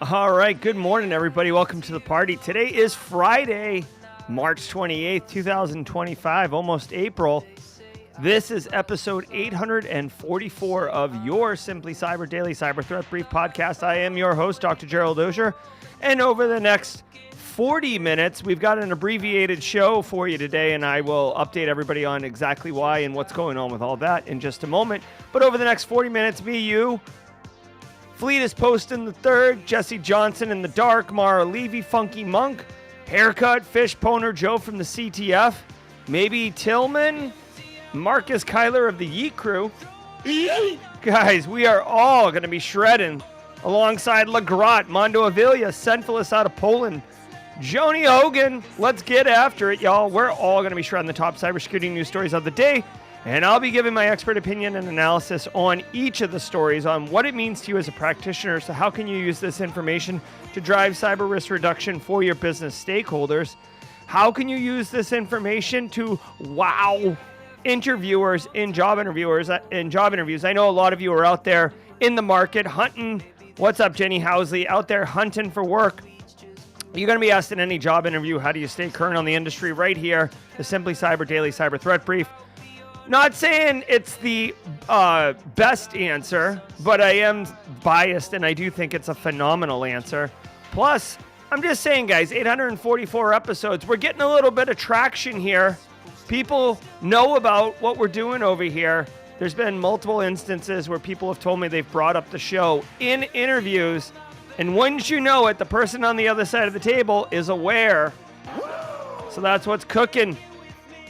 All right, good morning, everybody. Welcome to the party. Today is Friday, March 28th, 2025, almost April. This is episode 844 of your Simply Cyber Daily Cyber Threat Brief podcast. I am your host, Dr. Gerald Auger, and over the next 40 minutes, we've got an abbreviated show for you today, and I will update everybody on exactly why and what's going on with all that in just a moment. But over the next 40 minutes, you, Fleet is posting the third, Jesse Johnson in the dark, Mara Levy, Funky Monk, Haircut, Fish, Poner Joe from the CTF, maybe Tillman, Marcus Kyler of the Yeet Crew. Guys, we are all going to be shredding alongside LaGrotte, Mondo Avilia, Senfilis out of Poland, Joni Hogan. Let's get after it, y'all. We're all going to be shredding the top cybersecurity news stories of the day. And I'll be giving my expert opinion and analysis on each of the stories on what it means to you as a practitioner. So how can you use this information to drive cyber risk reduction for your business stakeholders? How can you use this information to wow interviewers in job interviews? I know a lot of you are out there in the market hunting. What's up, Jenny Housley? Out there hunting for work. You're going to be asked in any job interview, how do you stay current on the industry? Right here, the Simply Cyber Daily Cyber Threat Brief. Not saying it's the best answer, but I am biased and I do think it's a phenomenal answer. Plus, I'm just saying, guys, 844 episodes. We're getting a little bit of traction here. People know about what we're doing over here. There's been multiple instances where people have told me they've brought up the show in interviews. And wouldn't you know it, the person on the other side of the table is aware. So that's what's cooking.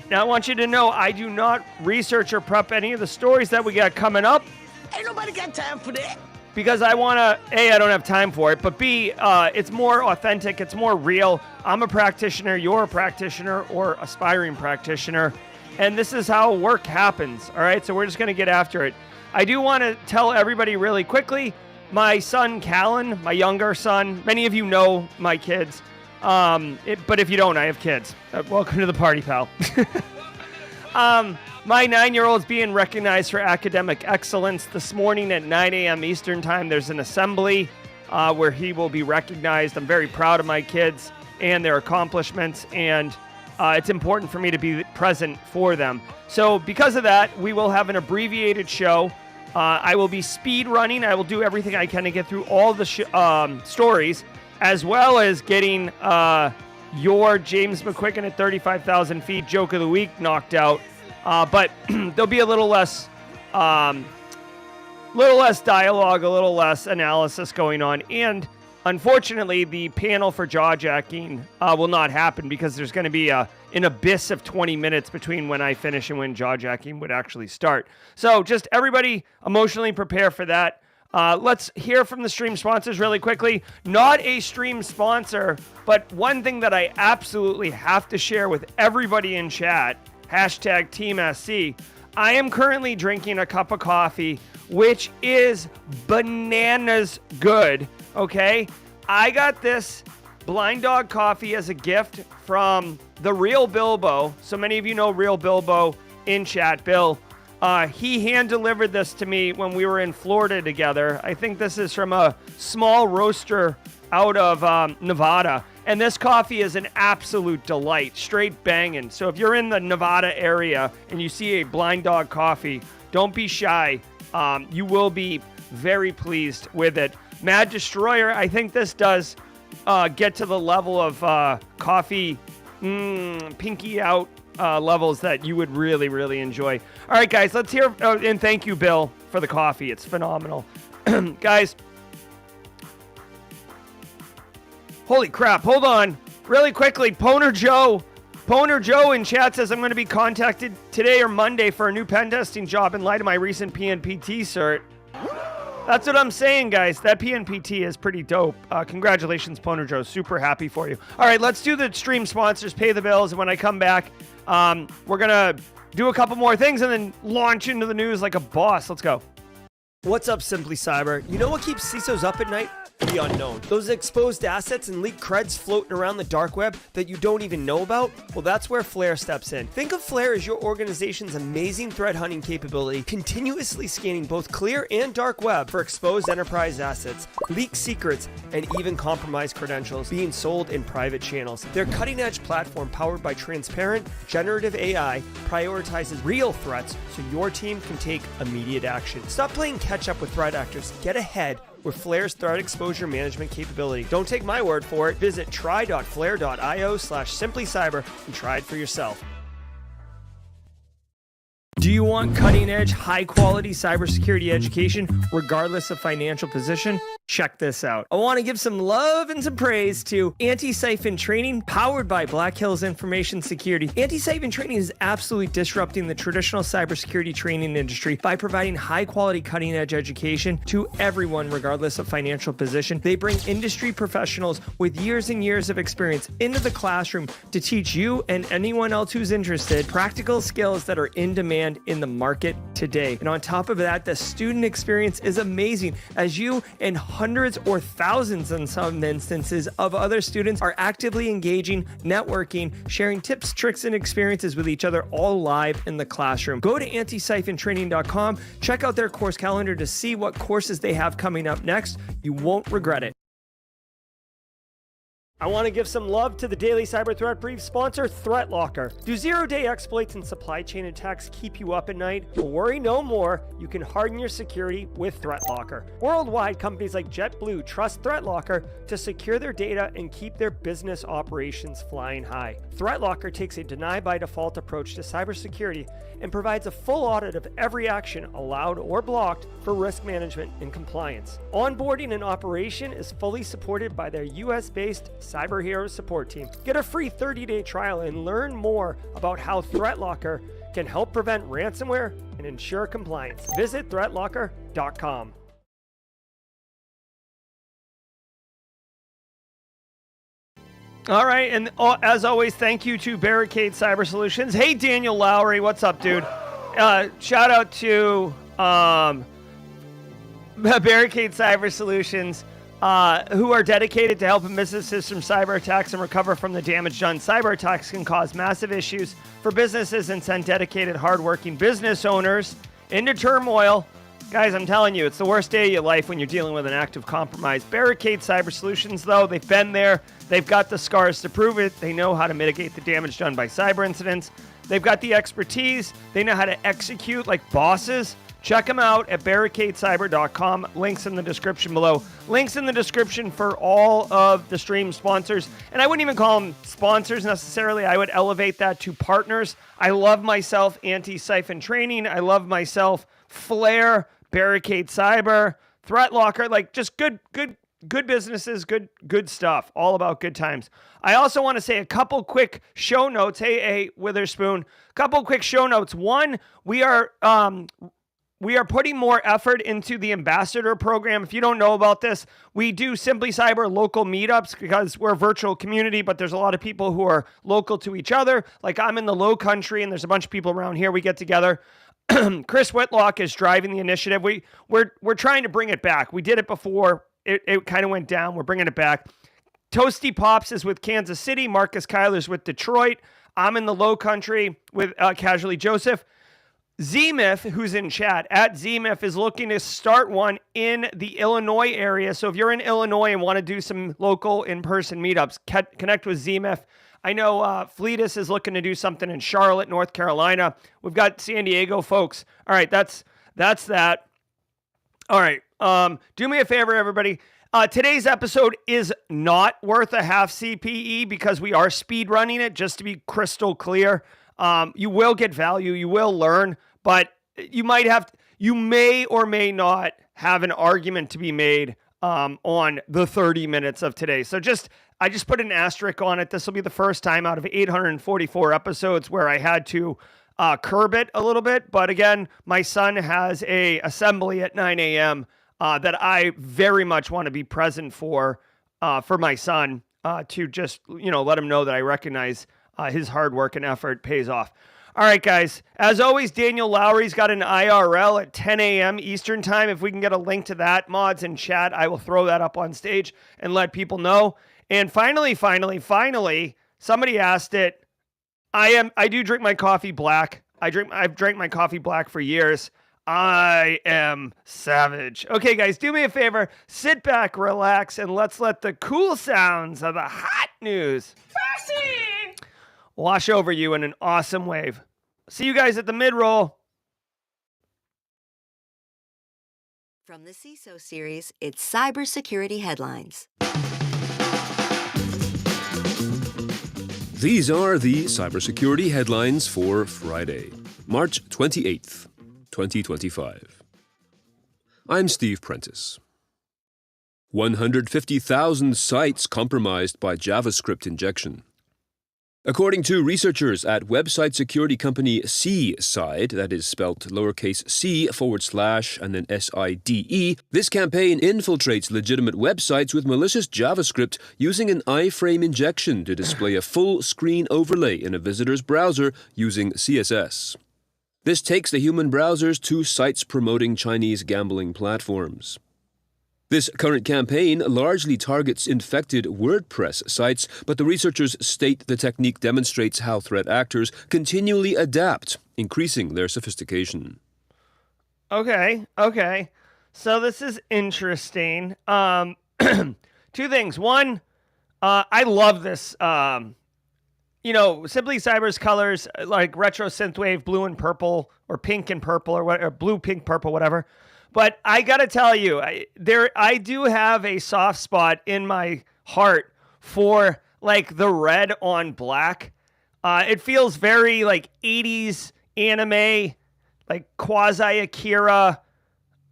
Now, I want you to know I do not research or prep any of the stories that we got coming up. Ain't nobody got time for that. Because I want to, A, I don't have time for it, but B, it's more authentic, it's more real. I'm a practitioner, you're a practitioner or aspiring practitioner, and this is how work happens, all right? So we're just going to get after it. I do want to tell everybody really quickly, my son, Callan, my younger son, many of you know my kids, but if you don't, I have kids. Welcome to the party, pal. My 9-year-old's being recognized for academic excellence. This morning at 9 a.m. Eastern Time, there's an assembly where he will be recognized. I'm very proud of my kids and their accomplishments, and it's important for me to be present for them. So because of that, we will have an abbreviated show. I will be speed running. I will do everything I can to get through all the stories, as well as getting your James McQuicken at 35,000 feet joke of the week knocked out. But there'll be a little less dialogue, a little less analysis going on. And unfortunately, the panel for jaw-jacking will not happen because there's going to be an abyss of 20 minutes between when I finish and when jaw-jacking would actually start. So just everybody emotionally prepare for that. Let's hear from the stream sponsors really quickly. Not a stream sponsor, but one thing that I absolutely have to share with everybody in chat, hashtag Team SC. I am currently drinking a cup of coffee, which is bananas good, okay? I got this Blind Dog coffee as a gift from the Real Bilbo. So many of you know Real Bilbo in chat, Bill. He hand-delivered this to me when we were in Florida together. I think this is from a small roaster out of Nevada. And this coffee is an absolute delight, straight banging. So if you're in the Nevada area and you see a Blind Dog coffee, don't be shy. You will be very pleased with it. Mad Destroyer, I think this does get to the level of coffee pinky out levels that you would really, really enjoy. All right, guys, let's hear, and thank you, Bill, for the coffee. It's phenomenal. Guys, holy crap, hold on. Really quickly, Poner Joe in chat says, I'm going to be contacted today or Monday for a new pen testing job in light of my recent PNPT cert. That's what I'm saying, guys. That PNPT is pretty dope. Congratulations, Poner Joe. Super happy for you. All right, let's do the stream sponsors, pay the bills, and when I come back, we're going to do a couple more things and then launch into the news like a boss. Let's go. What's up, Simply Cyber? You know what keeps CISOs up at night? The unknown. Those exposed assets and leaked creds floating around the dark web that you don't even know about? Well, that's where Flare steps in. Think of Flare as your organization's amazing threat hunting capability, continuously scanning both clear and dark web for exposed enterprise assets, leaked secrets, and even compromised credentials being sold in private channels. Their cutting-edge platform, powered by transparent, generative AI, prioritizes real threats so your team can take immediate action. Stop playing catch-up with threat actors. Get ahead with Flare's threat exposure management capability. Don't take my word for it. Visit try.flare.io/simplycyber and try it for yourself. Do you want cutting-edge, high-quality cybersecurity education, regardless of financial position? Check this out. I want to give some love and some praise to Antisyphon Training, powered by Black Hills Information Security. Antisyphon Training is absolutely disrupting the traditional cybersecurity training industry by providing high-quality, cutting-edge education to everyone, regardless of financial position. They bring industry professionals with years and years of experience into the classroom to teach you and anyone else who's interested practical skills that are in demand in the market today. And on top of that, the student experience is amazing, as you and hundreds or thousands in some instances of other students are actively engaging, networking, sharing tips, tricks, and experiences with each other, all live in the classroom. Go to antisyphontraining.com, check out their course calendar to see what courses they have coming up next. You won't regret it. I want to give some love to the Daily Cyber Threat Brief sponsor, ThreatLocker. Do zero-day exploits and supply chain attacks keep you up at night? Well, worry no more. You can harden your security with ThreatLocker. Worldwide, companies like JetBlue trust ThreatLocker to secure their data and keep their business operations flying high. ThreatLocker takes a deny-by-default approach to cybersecurity and provides a full audit of every action allowed or blocked for risk management and compliance. Onboarding and operation is fully supported by their US-based Cyber Heroes support team. Get a free 30-day trial and learn more about how ThreatLocker can help prevent ransomware and ensure compliance. Visit threatlocker.com. All right, and as always, thank you to Barricade Cyber Solutions. Hey, Daniel Lowry, what's up, dude? Shout out to Barricade Cyber Solutions, who are dedicated to helping businesses from cyber attacks and recover from the damage done. Cyber attacks can cause massive issues for businesses and send dedicated, hardworking business owners into turmoil. Guys, I'm telling you, it's the worst day of your life when you're dealing with an active compromise. Barricade Cyber Solutions, though, they've been there. They've got the scars to prove it. They know how to mitigate the damage done by cyber incidents. They've got the expertise. They know how to execute like bosses. Check them out at barricadecyber.com. Links in the description below. Links in the description for all of the stream sponsors. And I wouldn't even call them sponsors necessarily. I would elevate that to partners. I love myself Antisyphon Training. I love myself Flare, Barricade Cyber, ThreatLocker, like just good businesses, good stuff, all about good times. I also want to say a couple quick show notes. Hey, Witherspoon, couple quick show notes. One, we are putting more effort into the ambassador program. If you don't know about this, we do Simply Cyber local meetups because we're a virtual community, but there's a lot of people who are local to each other. Like I'm in the Low Country and there's a bunch of people around here. We get together. Chris Whitlock is driving the initiative. We're trying to bring it back. We did it before. It kind of went down. We're bringing it back. Toasty Pops is with Kansas City. Marcus Kyler's with Detroit. I'm in the Low Country with Casually Joseph. Zmif, who's in chat, at Zmif, is looking to start one in the Illinois area. So if you're in Illinois and want to do some local in-person meetups, connect with Zmif. I know Fleetus is looking to do something in Charlotte, North Carolina. We've got San Diego folks. All right, that's that. All right, do me a favor, everybody. Today's episode is not worth a half CPE because we are speed running it, just to be crystal clear. You will get value, you will learn, but you may or may not have an argument to be made on the 30 minutes of today. So I just put an asterisk on it. This will be the first time out of 844 episodes where I had to curb it a little bit. But again, my son has a assembly at 9 a.m. That I very much want to be present for my son to just, let him know that I recognize his hard work and effort pays off. All right, guys. As always, Daniel Lowry's got an IRL at 10 a.m. Eastern time. If we can get a link to that, mods in chat, I will throw that up on stage and let people know. And finally, somebody asked it. I do drink my coffee black. I've drank my coffee black for years. I am savage. Okay, guys, do me a favor. Sit back, relax, and let's let the cool sounds of the hot news wash over you in an awesome wave. See you guys at the mid-roll. From the CISO series, it's cybersecurity headlines. These are the cybersecurity headlines for Friday, March 28th, 2025. I'm Steve Prentice. 150,000 sites compromised by JavaScript injection. According to researchers at website security company Seaside, that is spelled lowercase c / and then SIDE, this campaign infiltrates legitimate websites with malicious JavaScript using an iframe injection to display a full screen overlay in a visitor's browser using CSS. This takes the human browsers to sites promoting Chinese gambling platforms. This current campaign largely targets infected WordPress sites, but the researchers state the technique demonstrates how threat actors continually adapt, increasing their sophistication. Okay. So this is interesting. Two things. One, I love this. Simply Cyber's colors, like retro synthwave, blue and purple, or pink and purple, or blue, pink, purple, whatever. But I gotta tell you, I do have a soft spot in my heart for like the red on black. It feels very like 80s anime, like quasi Akira,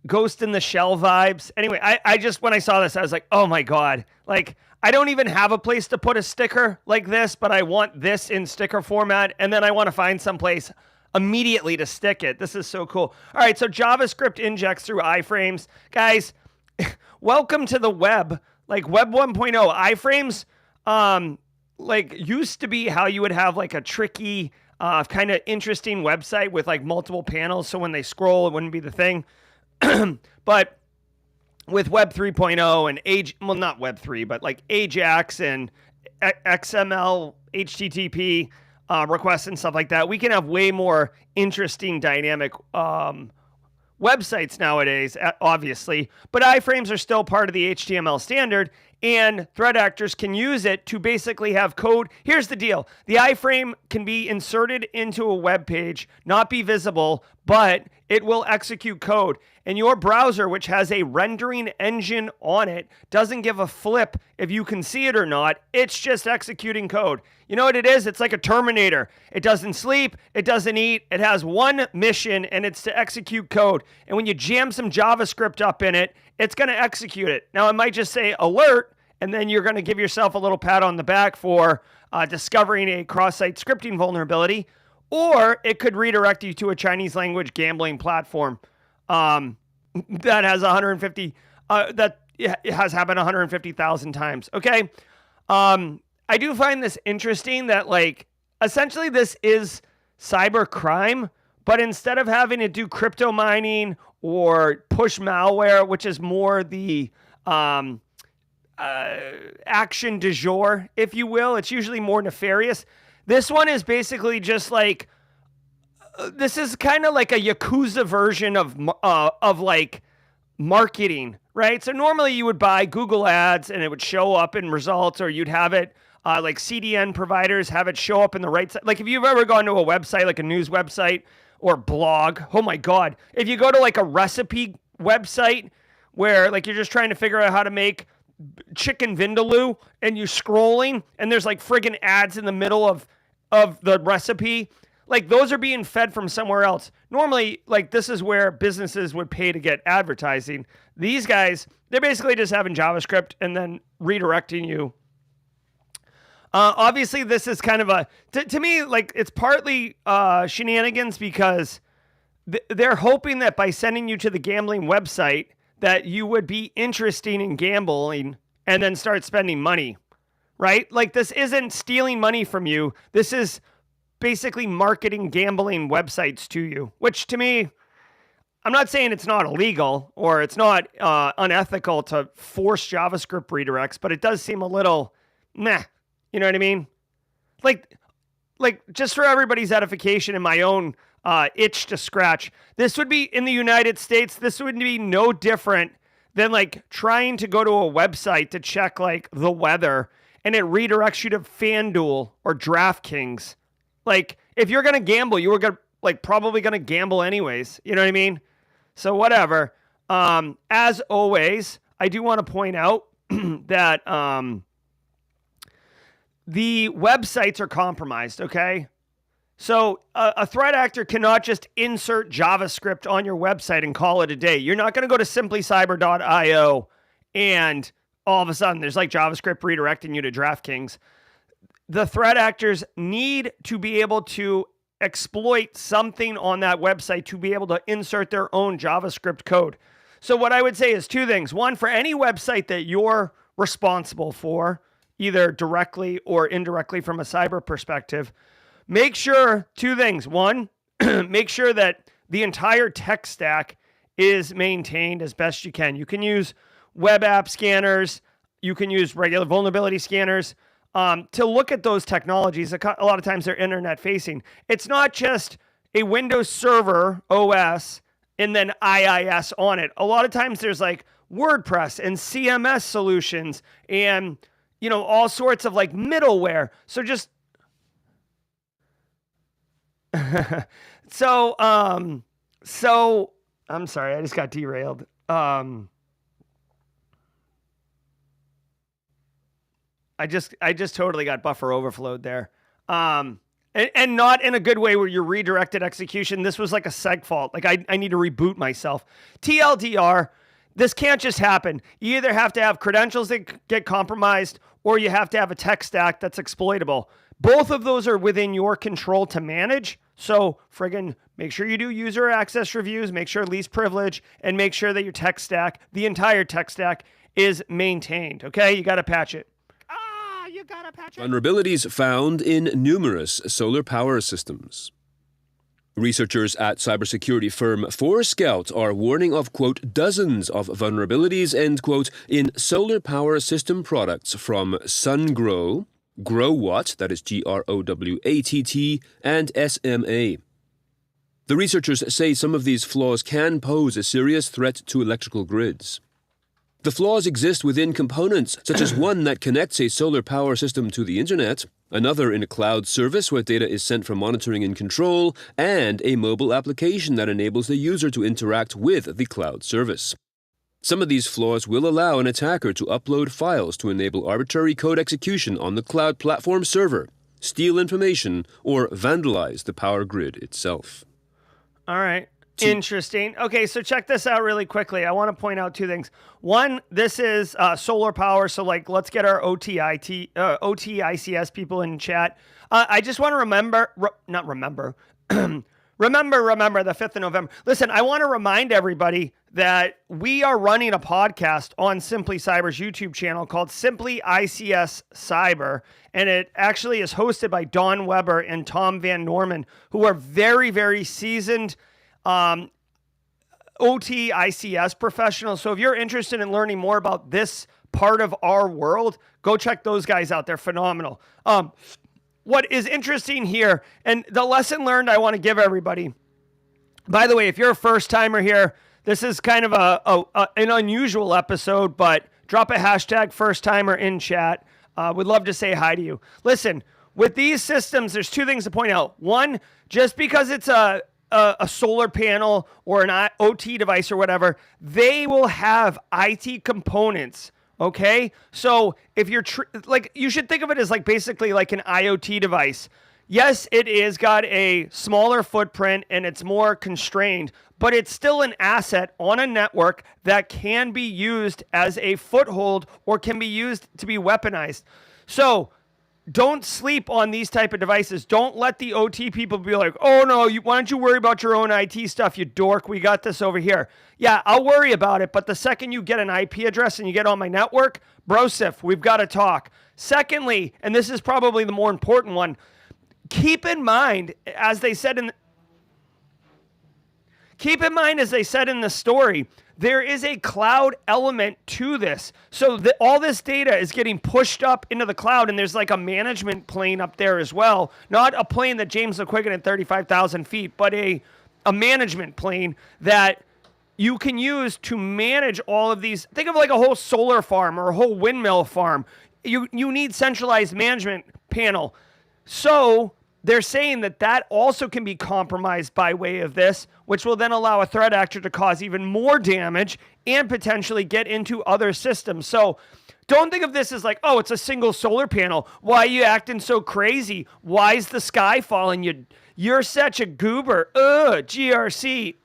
Ghost in the Shell vibes. Anyway, I just, when I saw this, I was like, oh my God. Like, I don't even have a place to put a sticker like this, but I want this in sticker format. And then I want to find some place immediately to stick it. This is so cool. All right, so JavaScript injects through iframes. Guys, welcome to the web. Like Web 1.0, iframes used to be how you would have like a tricky, kind of interesting website with like multiple panels, so when they scroll, it wouldn't be the thing. But with Web 3.0 and not Web 3, but like Ajax and XML, HTTP, requests and stuff like that, we can have way more interesting dynamic websites nowadays, obviously. But iframes are still part of the HTML standard, and threat actors can use it to basically have code. Here's the deal. The iframe can be inserted into a web page, not be visible, but it will execute code. And your browser, which has a rendering engine on it, doesn't give a flip if you can see it or not. It's just executing code. You know what it is? It's like a Terminator. It doesn't sleep. It doesn't eat. It has one mission, and it's to execute code. And when you jam some JavaScript up in it, it's going to execute it. Now, it might just say alert, and then you're going to give yourself a little pat on the back for discovering a cross-site scripting vulnerability, or it could redirect you to a Chinese language gambling platform that has 150. That it has happened 150,000 times. Okay, I do find this interesting that like essentially this is cyber crime, but instead of having to do crypto mining or push malware, which is more the action du jour, if you will, it's usually more nefarious. This one is basically just like, this is kind of like a Yakuza version of like marketing, right? So normally you would buy Google ads and it would show up in results, or you'd have it like CDN providers have it show up in the right side. Like if you've ever gone to a website, like a news website or blog, oh my God. If you go to like a recipe website where like you're just trying to figure out how to make chicken vindaloo and you're scrolling and there's like friggin' ads in the middle of the recipe, like those are being fed from somewhere else. Normally, like this is where businesses would pay to get advertising. These guys, they're basically just having JavaScript and then redirecting you. Obviously, this is kind of to me, like it's partly shenanigans because they're hoping that by sending you to the gambling website that you would be interested in gambling and then start spending money, right? Like this isn't stealing money from you. This is basically marketing gambling websites to you, which to me, I'm not saying it's not illegal or it's not unethical to force JavaScript redirects, but it does seem a little meh. You know what I mean? Like just for everybody's edification and my own itch to scratch, this would be in the United States. This would be no different than like trying to go to a website to check like the weather and it redirects you to FanDuel or DraftKings. Like if you're going to gamble, you were going to like probably going to gamble anyways. You know what I mean? So whatever. As always, I do want to point out that the websites are compromised, okay? So a threat actor cannot just insert JavaScript on your website and call it a day. You're not going to go to simplycyber.io and all of a sudden there's like JavaScript redirecting you to DraftKings. The threat actors need to be able to exploit something on that website to be able to insert their own JavaScript code. So what I would say is two things. One, for any website that you're responsible for, either directly or indirectly from a cyber perspective, make sure two things. One, make sure that the entire tech stack is maintained as best you can. You can use web app scanners. You can use regular vulnerability scanners to look at those technologies. A lot of times they're internet facing. It's not just a Windows Server OS and then IIS on it. A lot of times there's like WordPress and CMS solutions and all sorts of like middleware. So just so I'm sorry, I just got derailed. I just totally got buffer overflowed there. And not in a good way where you're redirected execution. This was like a seg fault. Like I need to reboot myself. TLDR, this can't just happen. You either have to have credentials that get compromised or you have to have a tech stack that's exploitable. Both of those are within your control to manage. So friggin' make sure you do user access reviews, make sure least privilege, and make sure that your tech stack, the entire tech stack, is maintained. Okay? You got to patch it. Vulnerabilities found in numerous solar power systems. Researchers at cybersecurity firm Forescout are warning of, quote, dozens of vulnerabilities, end quote, in solar power system products from SunGrow, GrowWatt, that is GROWATT, and SMA. The researchers say some of these flaws can pose a serious threat to electrical grids. The flaws exist within components, such as one that connects a solar power system to the internet, another in a cloud service where data is sent for monitoring and control, and a mobile application that enables the user to interact with the cloud service. Some of these flaws will allow an attacker to upload files to enable arbitrary code execution on the cloud platform server, steal information, or vandalize the power grid itself. All right. Interesting. Okay, so check this out really quickly. I want to point out two things. One, this is solar power. So like, let's get our OTICS people in chat. I just want to remember the 5th of November. Listen, I want to remind everybody that we are running a podcast on Simply Cyber's YouTube channel called Simply ICS Cyber. And it actually is hosted by Don Weber and Tom Van Norman, who are very, very seasoned OT ICS professionals. So if you're interested in learning more about this part of our world, go check those guys out. They're phenomenal. What is interesting here, and the lesson learned I want to give everybody, by the way, if you're a first timer here, this is kind of an unusual episode, but drop a hashtag first timer in chat. Would love to say hi to you. Listen, with these systems, there's two things to point out. One, just because it's a solar panel or an OT device or whatever, they will have IT components. Okay. So if you're you should think of it as like basically like an IoT device. Yes, it is got a smaller footprint and it's more constrained, but it's still an asset on a network that can be used as a foothold or can be used to be weaponized. So don't sleep on these type of devices. Don't let the OT people be like, oh no, why don't you worry about your own IT stuff, you dork? We got this over here. Yeah, I'll worry about it. But the second you get an IP address and you get on my network, brosif, we've got to talk. Secondly, and this is probably the more important one, keep in mind, as they said in the story, there is a cloud element to this. So all this data is getting pushed up into the cloud, and there's like a management plane up there as well. Not a plane that James McQuiggan at 35,000 feet, but a management plane that you can use to manage all of these. Think of like a whole solar farm or a whole windmill farm. You need centralized management panel. So they're saying that also can be compromised by way of this, which will then allow a threat actor to cause even more damage and potentially get into other systems. So don't think of this as like, oh, it's a single solar panel. Why are you acting so crazy? Why is the sky falling? You're such a goober. GRC.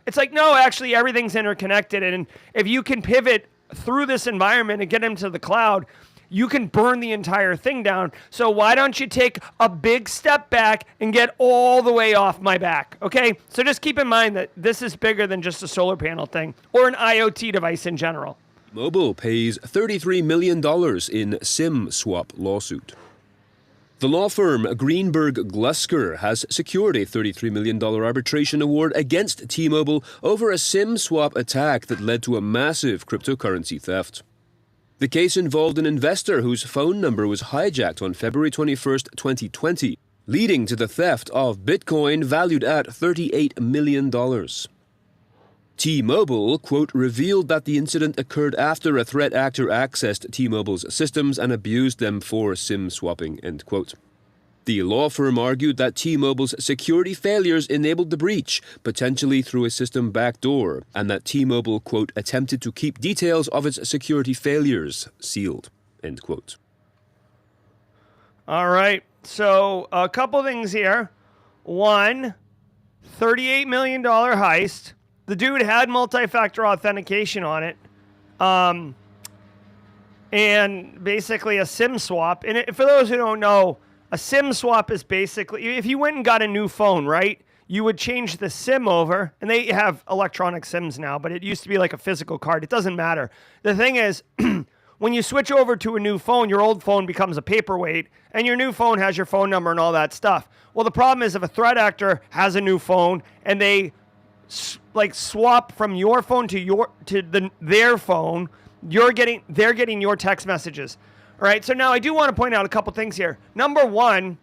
It's like, no, actually everything's interconnected. And if you can pivot through this environment and get into the cloud, you can burn the entire thing down. So why don't you take a big step back and get all the way off my back, okay? So just keep in mind that this is bigger than just a solar panel thing or an IoT device in general. Mobile pays $33 million in SIM swap lawsuit. The law firm Greenberg Glusker has secured a $33 million arbitration award against T-Mobile over a SIM swap attack that led to a massive cryptocurrency theft. The case involved an investor whose phone number was hijacked on February 21st, 2020, leading to the theft of Bitcoin valued at $38 million. T-Mobile, quote, revealed that the incident occurred after a threat actor accessed T-Mobile's systems and abused them for SIM swapping, end quote. The law firm argued that T-Mobile's security failures enabled the breach, potentially through a system backdoor, and that T-Mobile, quote, attempted to keep details of its security failures sealed, end quote. All right. So a couple things here. One, $38 million heist. The dude had multi-factor authentication on it. And basically a SIM swap. And for those who don't know, a SIM swap is basically, if you went and got a new phone, right? You would change the SIM over, and they have electronic SIMs now, but it used to be like a physical card. It doesn't matter. The thing is, when you switch over to a new phone, your old phone becomes a paperweight, and your new phone has your phone number and all that stuff. Well, the problem is if a threat actor has a new phone and they swap from your phone to their phone, they're getting your text messages. All right, so now I do want to point out a couple things here. Number one,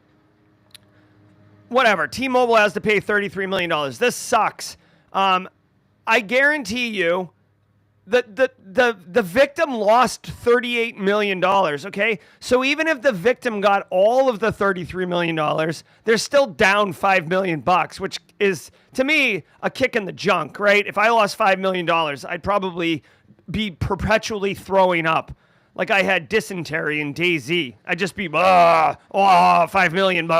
whatever, T-Mobile has to pay $33 million. This sucks. I guarantee you that the victim lost $38 million, okay? So even if the victim got all of the $33 million, they're still down $5 million, which is, to me, a kick in the junk, right? If I lost $5 million, I'd probably be perpetually throwing up. Like I had dysentery in DayZ. I'd just be, 5 million,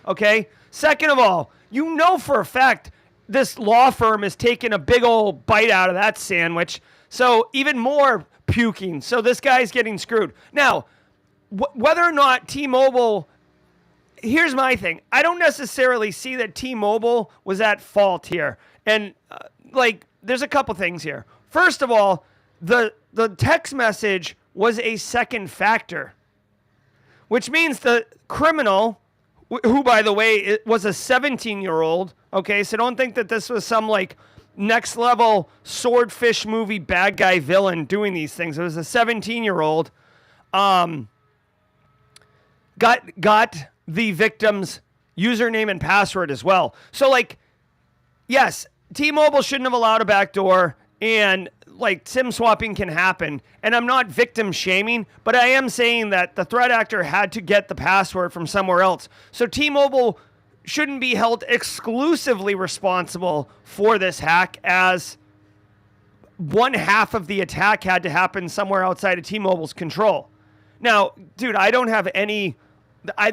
okay? Second of all, you know for a fact this law firm is taking a big old bite out of that sandwich. So even more puking. So this guy's getting screwed. Now, whether or not T-Mobile, here's my thing. I don't necessarily see that T-Mobile was at fault here. And there's a couple things here. First of all, the text message was a second factor, which means the criminal, who, by the way, it was a 17-year-old, okay? So don't think that this was some, next level swordfish movie bad guy villain doing these things. It was a 17-year-old, got the victim's username and password as well. So, yes, T-Mobile shouldn't have allowed a backdoor, and SIM swapping can happen, and I'm not victim shaming, but I am saying that the threat actor had to get the password from somewhere else. So T-Mobile shouldn't be held exclusively responsible for this hack, as one half of the attack had to happen somewhere outside of T-Mobile's control. Now, dude, I don't have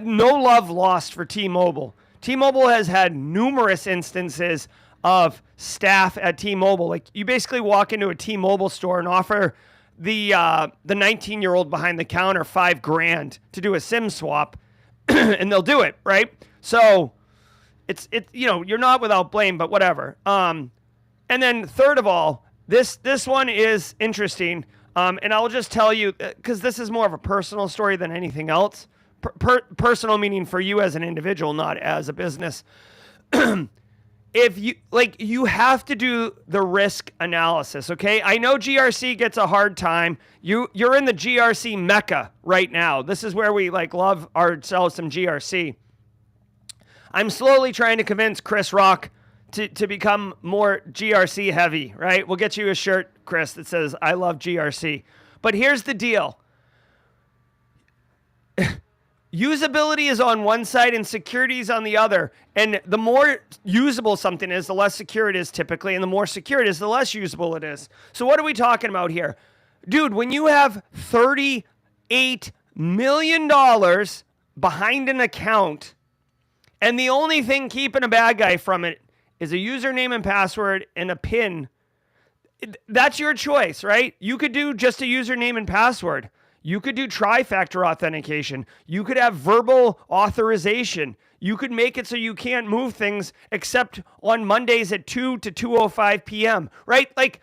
no love lost for T-Mobile. T-Mobile has had numerous instances of staff at T-Mobile. You basically walk into a T-Mobile store and offer the 19-year-old behind the counter $5,000 to do a SIM swap, and they'll do it, right? So you're not without blame, but whatever. And then third of all, this one is interesting, and I'll just tell you, because this is more of a personal story than anything else, personal meaning for you as an individual, not as a business. If you have to do the risk analysis, okay? I know GRC gets a hard time. You're in the GRC mecca right now. This is where we love ourselves some GRC. I'm slowly trying to convince Chris Rock to become more GRC heavy, right? We'll get you a shirt, Chris, that says, I love GRC. But here's the deal. Usability is on one side and security is on the other. And the more usable something is, the less secure it is typically. And the more secure it is, the less usable it is. So what are we talking about here? Dude, when you have $38 million behind an account, and the only thing keeping a bad guy from it is a username and password and a PIN, that's your choice, right? You could do just a username and password. You could do tri-factor authentication. You could have verbal authorization. You could make it so you can't move things except on Mondays at 2 to 2:05 p.m., right? Like,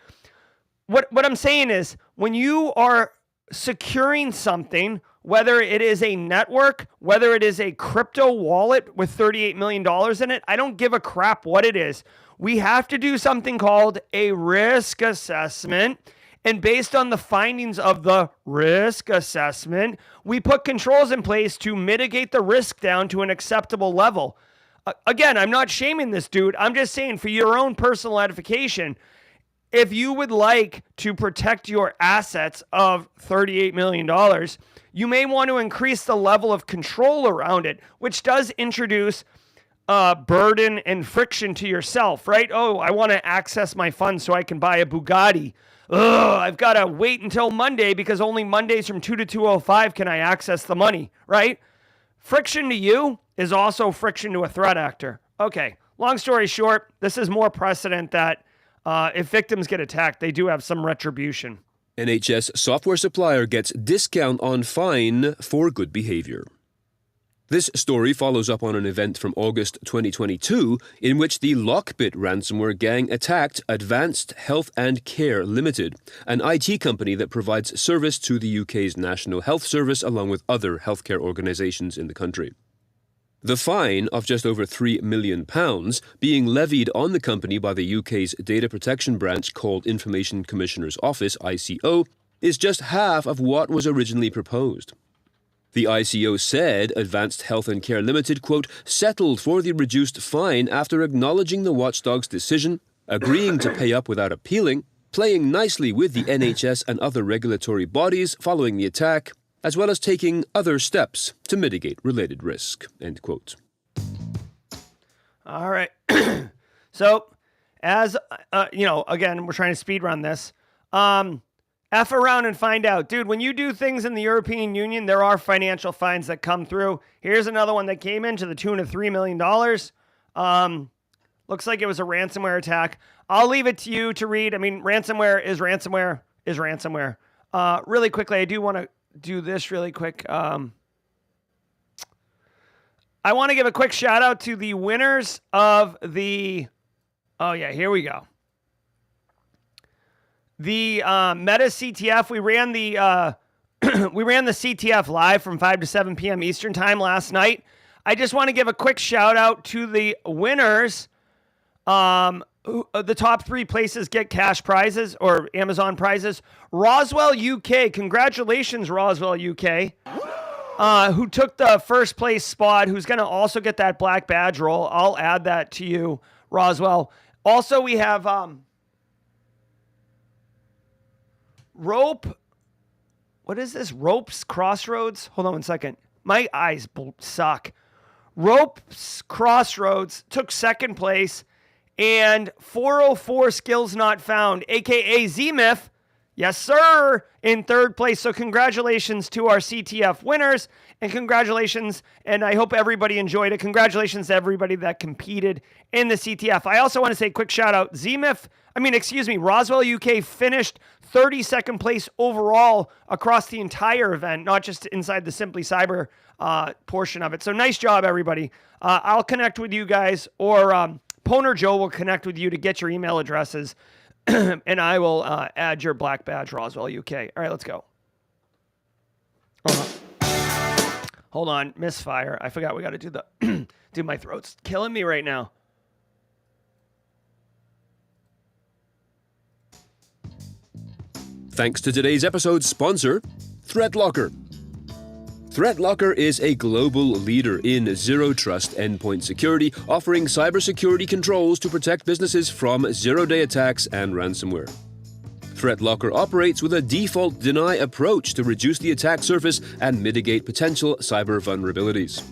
what I'm saying is, when you are securing something, whether it is a network, whether it is a crypto wallet with $38 million in it, I don't give a crap what it is. We have to do something called a risk assessment. And based on the findings of the risk assessment, we put controls in place to mitigate the risk down to an acceptable level. Again, I'm not shaming this dude. I'm just saying, for your own personal edification, if you would like to protect your assets of $38 million, you may want to increase the level of control around it, which does introduce burden and friction to yourself, right? Oh, I want to access my funds so I can buy a Bugatti. I've got to wait until Monday because only Mondays from 2 to 2:05 can I access the money, right? Friction to you is also friction to a threat actor. Okay, long story short, this is more precedent that if victims get attacked, they do have some retribution. NHS software supplier gets discount on fine for good behavior. This story follows up on an event from August 2022 in which the Lockbit ransomware gang attacked Advanced Health and Care Limited, an IT company that provides service to the UK's National Health Service along with other healthcare organisations in the country. The fine of just over £3 million being levied on the company by the UK's data protection branch called Information Commissioner's Office, ICO, is just half of what was originally proposed. The ICO said Advanced Health and Care Limited, quote, settled for the reduced fine after acknowledging the watchdog's decision, agreeing to pay up without appealing, playing nicely with the NHS and other regulatory bodies following the attack, as well as taking other steps to mitigate related risk, end quote. All right. So, as, again, we're trying to speed run this. F around and find out. Dude, when you do things in the European Union, there are financial fines that come through. Here's another one that came in to the tune of $3 million. Looks like it was a ransomware attack. I'll leave it to you to read. I mean, ransomware is ransomware is ransomware. Really quickly, I do want to do this really quick. I want to give a quick shout out to the winners of the... Oh, yeah, here we go. The Meta CTF, we ran the CTF live from 5 to 7 p.m. Eastern time last night. I just want to give a quick shout out to the winners. The top 3 places get cash prizes or Amazon prizes. Roswell UK, congratulations Roswell UK, who took the first place spot, who's going to also get that black badge roll. I'll add that to you, Roswell. Also, we have... Rope, what is this? Ropes Crossroads? Hold on one second. My eyes suck. Ropes Crossroads took second place, and 404 Skills Not Found, aka ZMIF, yes sir, in third place. So congratulations to our CTF winners, and congratulations, and I hope everybody enjoyed it. Congratulations to everybody that competed in the CTF. I also want to say a quick shout out. Roswell UK finished 32nd place overall across the entire event, not just inside the Simply Cyber portion of it. So nice job, everybody. I'll connect with you guys, or Poner Joe will connect with you to get your email addresses, and I will add your black badge, Roswell UK. All right, let's go. Hold on, misfire. I forgot we got to do the... Dude, my throat's killing me right now. Thanks to today's episode's sponsor, ThreatLocker. ThreatLocker is a global leader in zero-trust endpoint security, offering cybersecurity controls to protect businesses from zero-day attacks and ransomware. ThreatLocker operates with a default deny approach to reduce the attack surface and mitigate potential cyber vulnerabilities.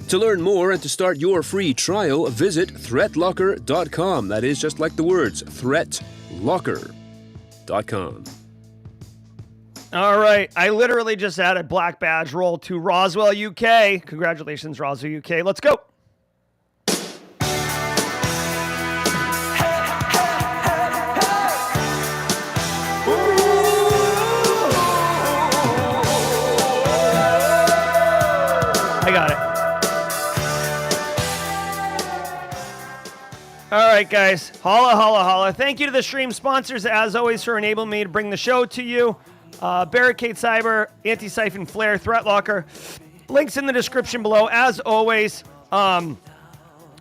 To learn more and to start your free trial, visit threatlocker.com. That is just like the words, threatlocker.com. All right. I literally just added Black Badge roll to Roswell, UK. Congratulations, Roswell, UK. Let's go. I got it. All right, guys. Holla, holla, holla. Thank you to the stream sponsors, as always, for enabling me to bring the show to you. Barricade Cyber, Antisyphon, Flare, ThreatLocker. Links in the description below, as always. I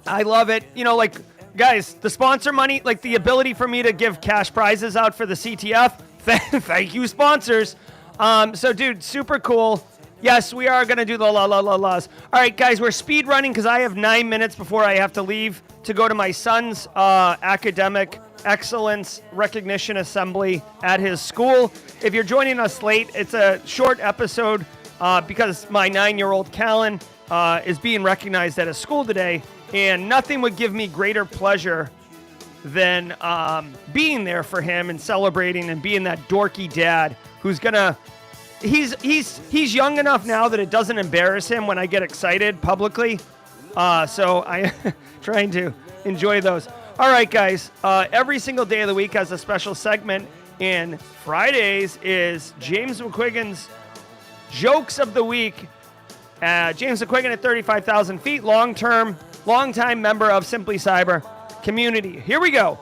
love it. You know, like, guys, the sponsor money, like the ability for me to give cash prizes out for the CTF. Thank you, sponsors. So, dude, super cool. Yes, we are going to do the laws. All right, guys, we're speed running because I have 9 minutes before I have to leave to go to my son's academic excellence recognition assembly at his school. If you're joining us late, it's a short episode because my 9-year-old Callan is being recognized at his school today, and nothing would give me greater pleasure than being there for him and celebrating and being that dorky dad who's gonna. He's young enough now that it doesn't embarrass him when I get excited publicly. So I trying to enjoy those. All right, guys. Every single day of the week has a special segment, and Fridays is James McQuiggan's Jokes of the Week. James McQuiggan at 35,000 feet, long-time member of Simply Cyber community. Here we go.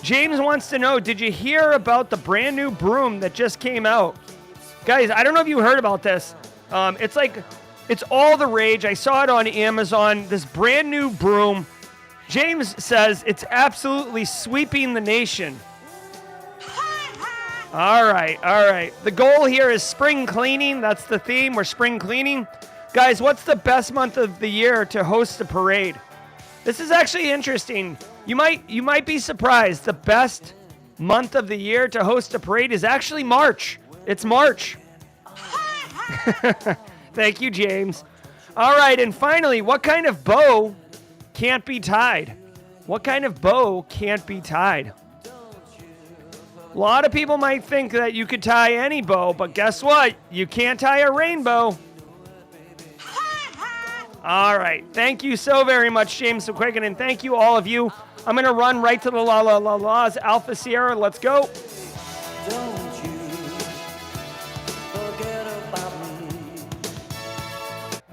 James wants to know, did you hear about the brand new broom that just came out? Guys, I don't know if you heard about this. It's all the rage. I saw it on Amazon, this brand new broom. James says it's absolutely sweeping the nation. All right. The goal here is spring cleaning. That's the theme. We're spring cleaning. Guys, what's the best month of the year to host a parade? This is actually interesting. You might be surprised. The best month of the year to host a parade is actually March. It's March. Thank you, James. All right, and finally, what kind of bow can't be tied? What kind of bow can't be tied? A lot of people might think that you could tie any bow, but guess what? You can't tie a rainbow. All right. Thank you so very much, James McQuiggan, and thank you, all of you. I'm going to run right to the laws. Alpha Sierra, let's go. Don't you forget about me.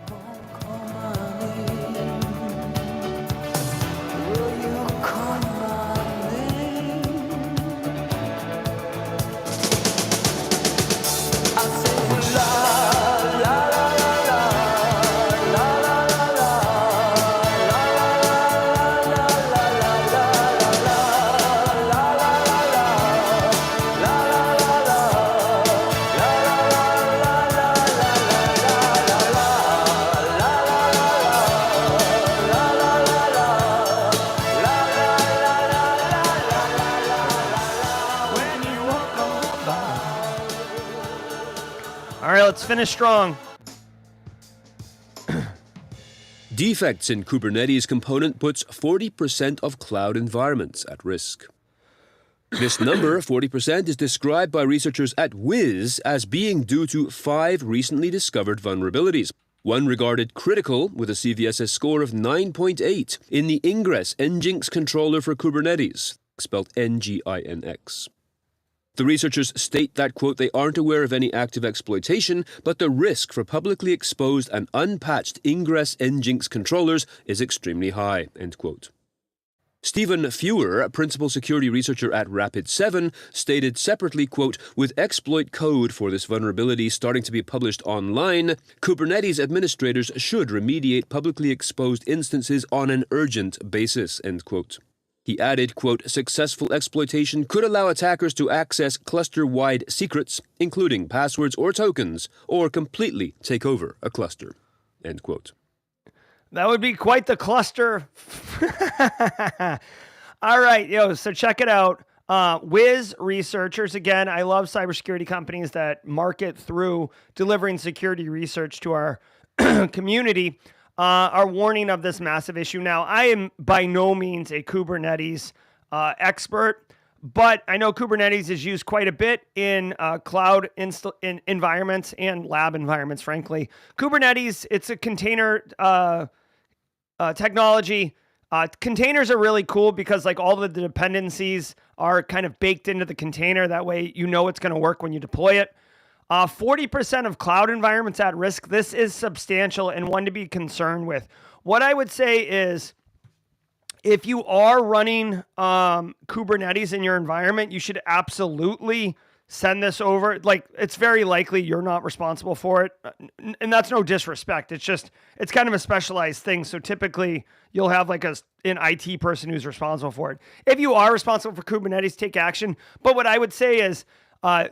Don't call my name. Will you call my name? I say la la la la la la la la All right, let's finish strong. Defects in Kubernetes component puts 40% of cloud environments at risk. This number, 40%, is described by researchers at Wiz as being due to 5 recently discovered vulnerabilities. One regarded critical with a CVSS score of 9.8 in the Ingress Nginx controller for Kubernetes, spelled Nginx. The researchers state that, quote, they aren't aware of any active exploitation, but the risk for publicly exposed and unpatched Ingress Nginx controllers is extremely high, end quote. Stephen Fewer, principal security researcher at Rapid7, stated separately, quote, with exploit code for this vulnerability starting to be published online, Kubernetes administrators should remediate publicly exposed instances on an urgent basis, end quote. He added, quote, successful exploitation could allow attackers to access cluster-wide secrets, including passwords or tokens, or completely take over a cluster, end quote. That would be quite the cluster. All right, so check it out. Wiz researchers, again, I love cybersecurity companies that market through delivering security research to our community, are warning of this massive issue. Now, I am by no means a Kubernetes expert, but I know Kubernetes is used quite a bit in cloud in environments and lab environments, frankly. Kubernetes, it's a container technology. Containers are really cool because like all of the dependencies are kind of baked into the container. That way you know it's going to work when you deploy it. 40% of cloud environments at risk. This is substantial and one to be concerned with. What I would say is if you are running Kubernetes in your environment, you should absolutely send this over. Like, it's very likely you're not responsible for it. And that's no disrespect. It's kind of a specialized thing. So typically you'll have like an IT person who's responsible for it. If you are responsible for Kubernetes, take action. But what I would say is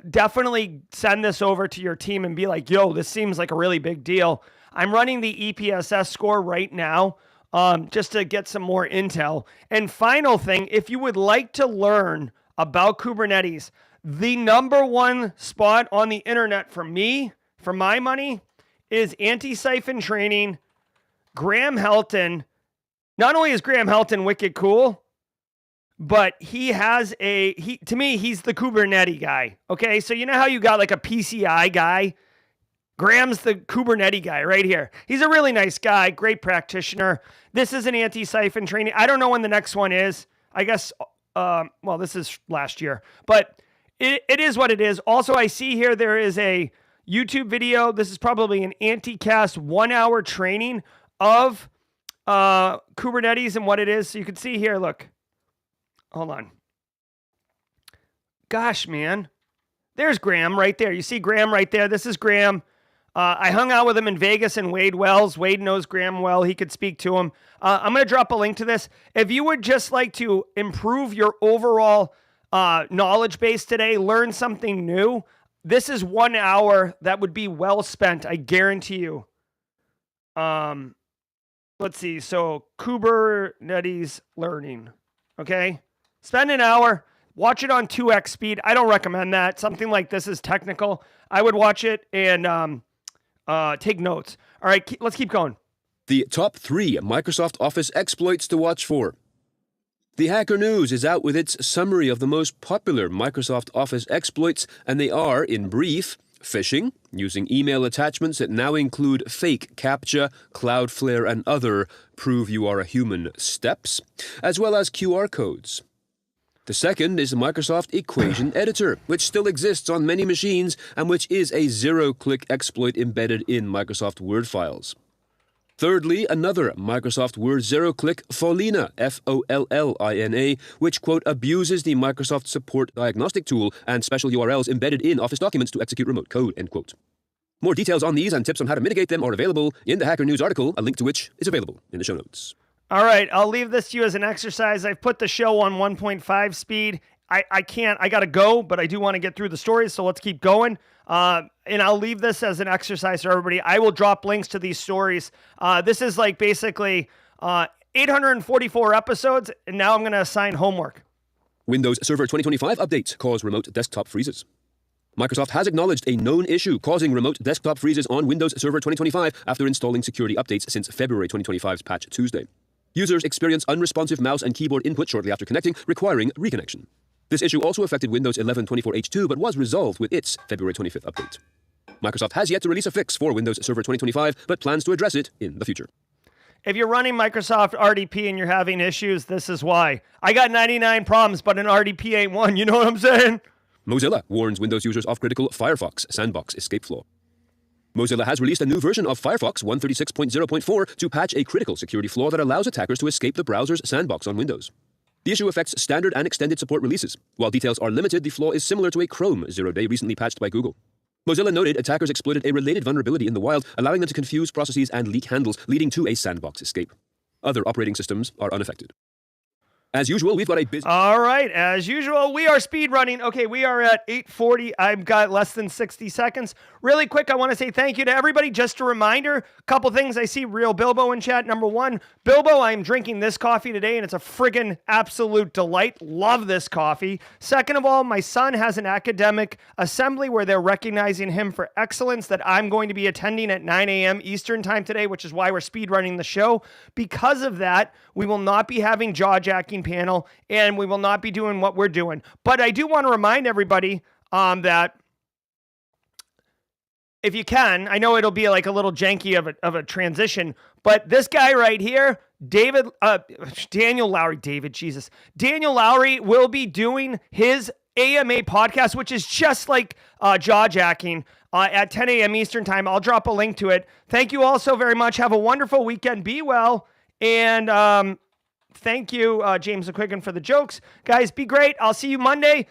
definitely send this over to your team and be like, yo, this seems like a really big deal. I'm running the EPSS score right now just to get some more intel. And final thing, if you would like to learn about Kubernetes, the number one spot on the internet for me, for my money, is Antisyphon training. Graham Helton. Not only is Graham Helton wicked cool, but to me, he's the Kubernetes guy. Okay, so you know how you got like a PCI guy? Graham's the Kubernetes guy right here. He's a really nice guy, great practitioner. This is an Antisyphon training. I don't know when the next one is. I guess, this is last year, but it is what it is. Also, I see here there is a YouTube video. This is probably an Anticast 1-hour training of Kubernetes and what it is. So you can see here, look. Hold on. Gosh, man. There's Graham right there. You see Graham right there. This is Graham. I hung out with him in Vegas and Wade Wells. Wade knows Graham well. He could speak to him. I'm going to drop a link to this. If you would just like to improve your overall knowledge base today, learn something new, this is 1 hour that would be well spent. I guarantee you. Let's see. So Kubernetes learning. Okay. Spend an hour. Watch it on 2x speed. I don't recommend that. Something like this is technical. I would watch it and take notes. All right, let's keep going. The top 3 Microsoft Office exploits to watch for. The Hacker News is out with its summary of the most popular Microsoft Office exploits, and they are, in brief, phishing, using email attachments that now include fake CAPTCHA, Cloudflare, and other prove you are a human steps, as well as QR codes. The second is the Microsoft Equation Editor, which still exists on many machines and which is a zero-click exploit embedded in Microsoft Word files. Thirdly, another Microsoft Word zero-click, Follina, Follina, which, quote, abuses the Microsoft Support Diagnostic tool and special URLs embedded in Office documents to execute remote code, end quote. More details on these and tips on how to mitigate them are available in the Hacker News article, a link to which is available in the show notes. All right, I'll leave this to you as an exercise. I've put the show on 1.5 speed. I got to go, but I do want to get through the stories, so let's keep going. And I'll leave this as an exercise for everybody. I will drop links to these stories. This is like basically 844 episodes, and now I'm going to assign homework. Windows Server 2025 updates cause remote desktop freezes. Microsoft has acknowledged a known issue causing remote desktop freezes on Windows Server 2025 after installing security updates since February 2025's Patch Tuesday. Users experience unresponsive mouse and keyboard input shortly after connecting, requiring reconnection. This issue also affected Windows 11 24H2, but was resolved with its February 25th update. Microsoft has yet to release a fix for Windows Server 2025, but plans to address it in the future. If you're running Microsoft RDP and you're having issues, this is why. I got 99 problems, but an RDP ain't one. You know what I'm saying? Mozilla warns Windows users of critical Firefox sandbox escape flaw. Mozilla has released a new version of Firefox 136.0.4 to patch a critical security flaw that allows attackers to escape the browser's sandbox on Windows. The issue affects standard and extended support releases. While details are limited, the flaw is similar to a Chrome 0-day recently patched by Google. Mozilla noted attackers exploited a related vulnerability in the wild, allowing them to confuse processes and leak handles, leading to a sandbox escape. Other operating systems are unaffected. As usual, we've got a busy... All right, as usual, we are speed running. Okay, we are at 8:40. I've got less than 60 seconds. Really quick, I want to say thank you to everybody. Just a reminder, a couple things I see Real Bilbo in chat. Number one, Bilbo, I'm drinking this coffee today, and it's a friggin' absolute delight. Love this coffee. Second of all, my son has an academic assembly where they're recognizing him for excellence that I'm going to be attending at 9 a.m. Eastern time today, which is why we're speed running the show. Because of that, we will not be having jaw-jacking panel, and we will not be doing what we're doing. But I do want to remind everybody that if you can, I know it'll be like a little janky of a transition, but this guy right here, Daniel Lowry will be doing his AMA podcast, which is just like jaw-jacking at 10 a.m. Eastern time. I'll drop a link to it. Thank you all so very much. Have a wonderful weekend. Be well. And thank you, James McQuiggan, for the jokes. Guys, be great. I'll see you Monday.